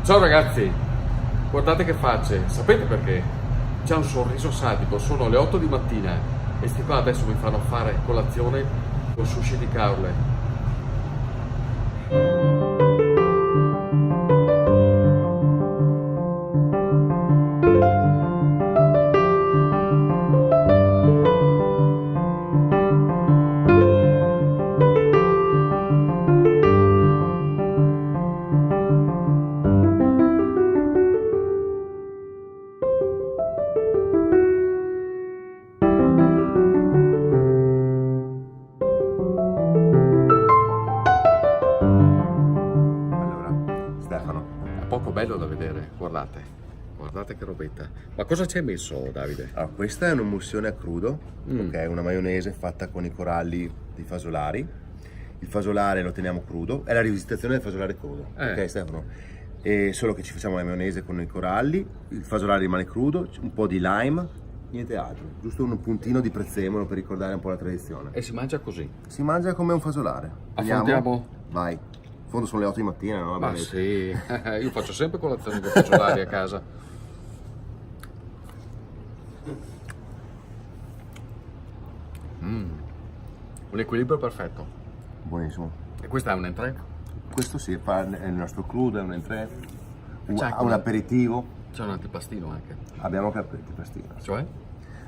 Ciao ragazzi, guardate che facce, sapete perché? C'è un sorriso sadico, sono le 8 di mattina e sti qua adesso mi fanno fare colazione con sushi di caule. Allora, Stefano, È poco bello da vedere, guardate che robetta. Ma cosa ci hai messo, Davide? allora, questa è un'emulsione a crudo, ok? Una maionese fatta con i coralli di fasolari. Il fasolare lo teniamo crudo, è la rivisitazione del fasolare crudo, ok Stefano? E solo che ci facciamo la maionese con i coralli, il fasolare rimane crudo, un po' di lime, niente altro, giusto un puntino di prezzemolo per ricordare un po' la tradizione. E si mangia così. Si mangia come un fasolare. Affrontiamo? Vai. In fondo sono le 8 di mattina, no? Ma Vabbè. sì, io faccio sempre colazione con fagiolari a casa. Un equilibrio perfetto. Buonissimo. E questa è un entrée? Questo sì, è il nostro crudo, è un entrée, C'è un aperitivo. C'è un antipastino anche. Abbiamo che aperitivo. Cioè?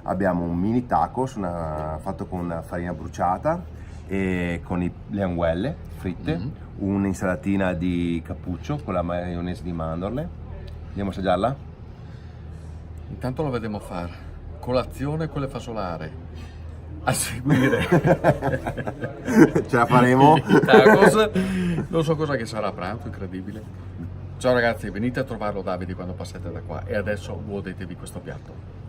Abbiamo un mini tacos fatto con farina bruciata e con le anguelle fritte, un'insalatina di cappuccio con la maionese di mandorle. Andiamo a assaggiarla? Intanto lo vedremo fare. Colazione con le fasolare. A seguire. Ce la faremo? Tacos. Non so cosa che sarà a pranzo, incredibile. Ciao ragazzi, venite a trovarlo Davide quando passate da qua e adesso godetevi questo piatto.